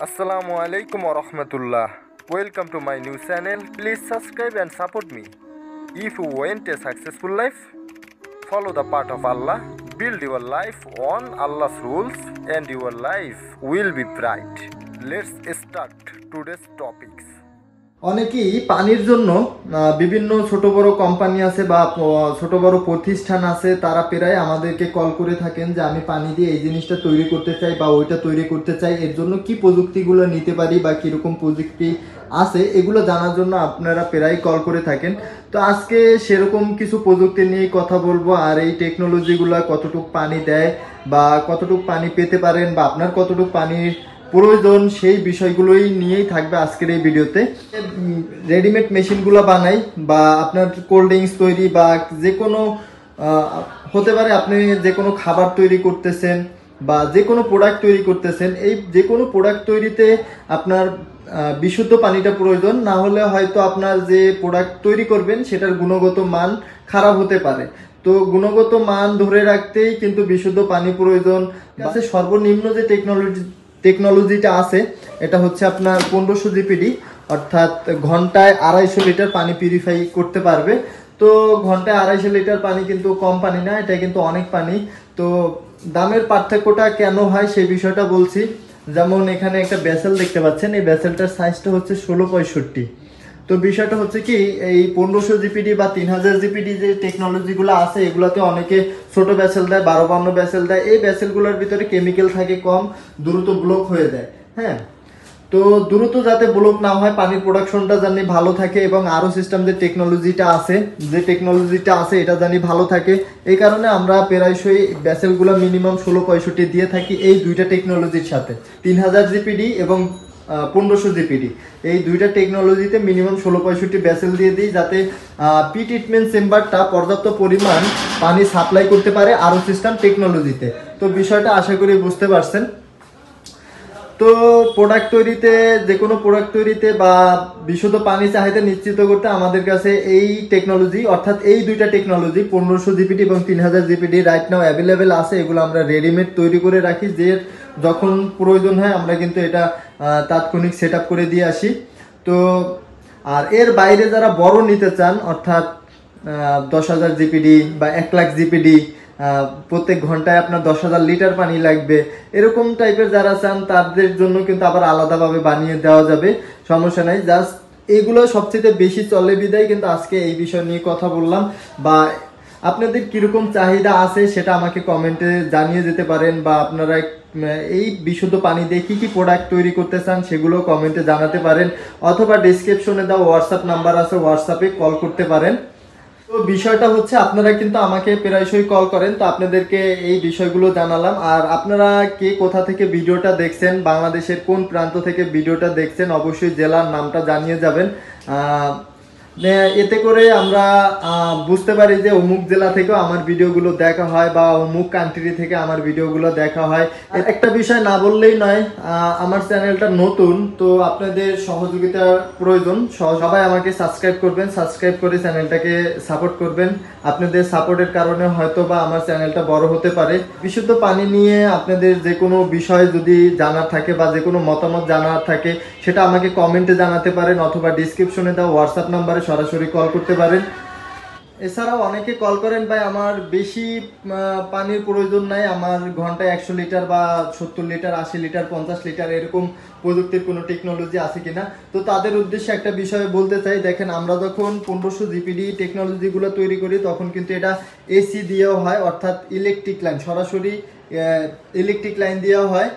Assalamu alaikum wa rahmatullah. Welcome to my new channel. Please subscribe and support me. If you want a successful life, follow the path of Allah. Build your life on Allah's rules and your life will be bright. Let's start today's topics. অনেকেই পানির জন্য বিভিন্ন ছোট বড় company আছে বা ছোট বড় প্রতিষ্ঠান আছে, তারা প্রায় আমাদেরকে কল করে থাকেন যে আমি পানি দিয়ে এই জিনিসটা তৈরি করতে চাই বা ওইটা তৈরি করতে চাই, এর জন্য কি প্রযুক্তিগুলো নিতে পারি বা কীরকম প্রযুক্তি আছে এগুলো জানার জন্য আপনারা প্রায় কল করে থাকেন। তো আজকে সেরকম কিছু প্রযুক্তি নিয়ে কথা বলবো, আর এই টেকনোলজিগুলো কতটুকু পানি দেয় বা কতটুকু পানি পেতে পারেন বা আপনার কতটুকু পানির প্রয়োজন সেই বিষয়গুলোই নিয়েই থাকবে আজকের এই ভিডিওতে। রেডিমেড মেশিনগুলো বানাই বা আপনার কোল্ড ড্রিঙ্কস তৈরি বা যে কোনো হতে পারে, আপনি যে কোনো খাবার তৈরি করতেছেন বা যে কোনো প্রোডাক্ট তৈরি করতেছেন, এই যে কোনো প্রোডাক্ট তৈরিতে আপনার বিশুদ্ধ পানিটা প্রয়োজন, না হলে হয়তো আপনার যে প্রোডাক্ট তৈরি করবেন সেটার গুণগত মান খারাপ হতে পারে। তো গুণগত মান ধরে রাখতেই কিন্তু বিশুদ্ধ পানি প্রয়োজন। আছে সর্বনিম্ন যে টেকনোলজিটা আছে এটা হচ্ছে আপনার 1500 জিপিডি, অর্থাৎ ঘন্টায় 250 লিটার পানি পিউরিফাই করতে পারবে। তো ঘন্টায় 250 লিটার পানি কিন্তু কম পানি না, এটা কিন্তু অনেক পানি। তো দামের পার্থক্যটা কেন হয় সেই বিষয়টা বলছি। যেমন এখানে একটা ভেসেল দেখতে পাচ্ছেন, এই ভেসেলটার সাইজটা হচ্ছে 1665। তো বিষয়টা হচ্ছে কি, এই 1500 জিপিডি বা 3000 জিপিডি যে টেকনোলজিগুলো আছে এগুলোতে অনেকে ছোট ভেসেল দেয়, 12-52 ভেসেল দেয়। এই ভেসেলগুলোর ভিতরে কেমিক্যাল থাকে কম, দ্রুত ব্লক হয়ে যায়। হ্যাঁ, তো দ্রুত যাতে ব্লক না হয়, পানির প্রোডাকশনটা জানি ভালো থাকে এবং আরও সিস্টেম যে টেকনোলজিটা আছে এটা জানি ভালো থাকে। এই কারণে আমরা প্রায়শই ভেসেলগুলো মিনিমাম 1665 দিয়ে থাকি এই দুইটা টেকনোলজির সাথে, 3000 জিপিডি এবং 1500 জিপিডি। এই দুইটা টেকনোলজিতে মিনিমাম 1665 ভেসেল দিয়ে দিই, যাতে পি ট্রিটমেন্ট চেম্বারটা পর্যাপ্ত পরিমাণ পানি সাপ্লাই করতে পারে আরও সিস্টেম টেকনোলজিতে। তো বিষয়টা আশা করি বুঝতে পারছেন। তো যে কোনো প্রোডাক্ট তৈরিতে বা বিশুদ্ধ পানি চাহিদা নিশ্চিত করতে আমাদের কাছে এই টেকনোলজি, অর্থাৎ এই দুইটা টেকনোলজি 1500 জিপিডি এবং 3000 জিপিডি রাইট নাও অ্যাভেলেবেল আছে। এগুলো আমরা রেডিমেড তৈরি করে রাখি, যে যখন প্রয়োজন হয় আমরা কিন্তু এটা তাৎক্ষণিক সেট আপ করে দিয়ে আসি। তো আর এর বাইরে যারা বড় নিতে চান, অর্থাৎ 10,000 জিপিডি বা 1,00,000 জিপিডি, প্রত্যেক ঘন্টায় আপনার 10,000 লিটার পানি লাগবে, এরকম টাইপের যারা চান তাদের জন্য কিন্তু আবার আলাদাভাবে বানিয়ে দেওয়া যাবে, সমস্যা নাই। জাস্ট এগুলো সবচেয়ে বেশি চলে বিদায় কিন্তু আজকে এই বিষয় নিয়ে কথা বললাম। বা আপনাদের কিরকম চাহিদা আছে সেটা আমাকে কমেন্টে জানিয়ে যেতে পারেন, বা আপনারা এই বিশুদ্ধ পানি দিয়ে কি প্রোডাক্ট তৈরি করতে চান সেগুলো কমেন্টে জানাতে পারেন, অথবা ডেসক্রিপশনে দেওয়া হোয়াটসঅ্যাপ নাম্বার আছে, হোয়াটসঅ্যাপে কল করতে পারেন। তো বিষয়টা হচ্ছে আপনারা কিন্তু আমাকে প্রায়শই কল করেন, তো আপনাদেরকে এই বিষয়গুলো জানালাম। আর আপনারা কে কোথা থেকে ভিডিওটা দেখছেন, বাংলাদেশের কোন প্রান্ত থেকে ভিডিওটা দেখছেন, অবশ্যই জেলার নামটা জানিয়ে যাবেন। এতে করে আমরা বুঝতে পারি যে অমুক জেলা থেকেও আমার ভিডিওগুলো দেখা হয় বা অমুক কান্ট্রি থেকে আমার ভিডিওগুলো দেখা হয়। একটা বিষয় না বললেই নয়, আমার চ্যানেলটা নতুন, তো আপনাদের সহযোগিতার প্রয়োজন। সবাই আমাকে সাবস্ক্রাইব করবেন, সাবস্ক্রাইব করে চ্যানেলটাকে সাপোর্ট করবেন। আপনাদের সাপোর্টের কারণে হয়তো বা আমার চ্যানেলটা বড় হতে পারে। বিশুদ্ধ পানি নিয়ে আপনাদের যে কোনো বিষয় যদি জানার থাকে বা যে কোনো মতামত জানার থাকে সেটা আমাকে কমেন্টে জানাতে পারেন, অথবা ডিসক্রিপশনে দেওয়া হোয়াটসঅ্যাপ নাম্বারে সরাসরি কল করতে পারেন। এছাড়াও অনেকে কল করেন, ভাই আমার বেশি পানির প্রয়োজন নাই, আমার ঘন্টায় 100 লিটার বা 70 লিটার, 80 লিটার, 50 লিটার এরকম প্রযুক্তির কোনো টেকনোলজি আছে কিনা। তো তাদের উদ্দেশ্যে একটা বিষয় বলতে চাই, দেখেন আমরা যখন 1500 জিপিডি টেকনোলজিগুলো তৈরি করি তখন কিন্তু এটা এসি দিয়েও হয়, অর্থাৎ ইলেকট্রিক লাইন, সরাসরি ইলেকট্রিক লাইন দেওয়া হয়।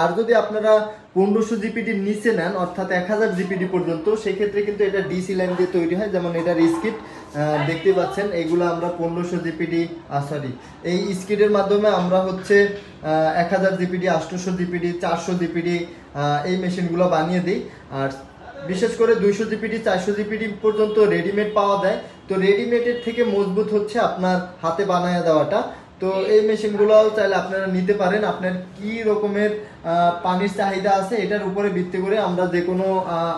আর যদি আপনারা 1500 জিপিডি নিচে নেন, অর্থাৎ 1000 জিপিডি পর্যন্ত, সেক্ষেত্রে কিন্তু এটা ডিসি লাইন দিয়ে তৈরি হয়। যেমন এটার স্কিড দেখতে পাচ্ছেন, এগুলো আমরা 1500 জিপিডি এই স্কিডের মাধ্যমে আমরা হচ্ছে 1000 জিপিডি, 800 জিপিডি, 400 জিপিডি এই মেশিনগুলো বানিয়ে দিই। আর বিশেষ করে 200 জিপিডি, 400 জিপিডি পর্যন্ত রেডিমেড পাওয়া যায়। তো রেডিমেডের থেকে মজবুত হচ্ছে আপনার হাতে বানায় দেওয়াটা। তো এই মেশিনগুলোও চাইলে আপনারা নিতে পারেন। আপনার কি রকমের পানির চাহিদা আছে এটার উপরে ভিত্তি করে আমরা যে কোনো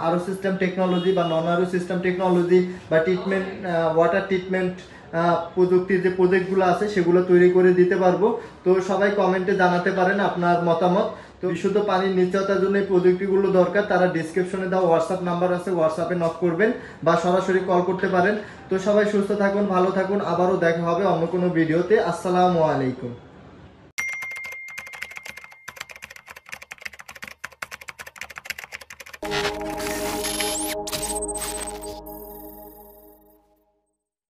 আরও সিস্টেম টেকনোলজি বা নন আরও সিস্টেম টেকনোলজি বা ট্রিটমেন্ট, ওয়াটার ট্রিটমেন্ট প্রযুক্তির যে প্রজেক্টগুলো আছে সেগুলো তৈরি করে দিতে পারবো। তো সবাই কমেন্টে জানাতে পারেন আপনার মতামত। তো বিশুদ্ধ পানির নিশ্চয়তার জন্য এই প্রযুক্তিগুলো দরকার। তারা ডিসক্রিপশনে দেওয়া হোয়াটসঅ্যাপ নাম্বার আছে, হোয়াটসঅ্যাপে নক করবেন বা সরাসরি কল করতে পারেন। তো সবাই সুস্থ থাকুন, ভালো থাকুন, আবারও দেখা হবে অন্য কোনো ভিডিওতে। আসসালামু আলাইকুম।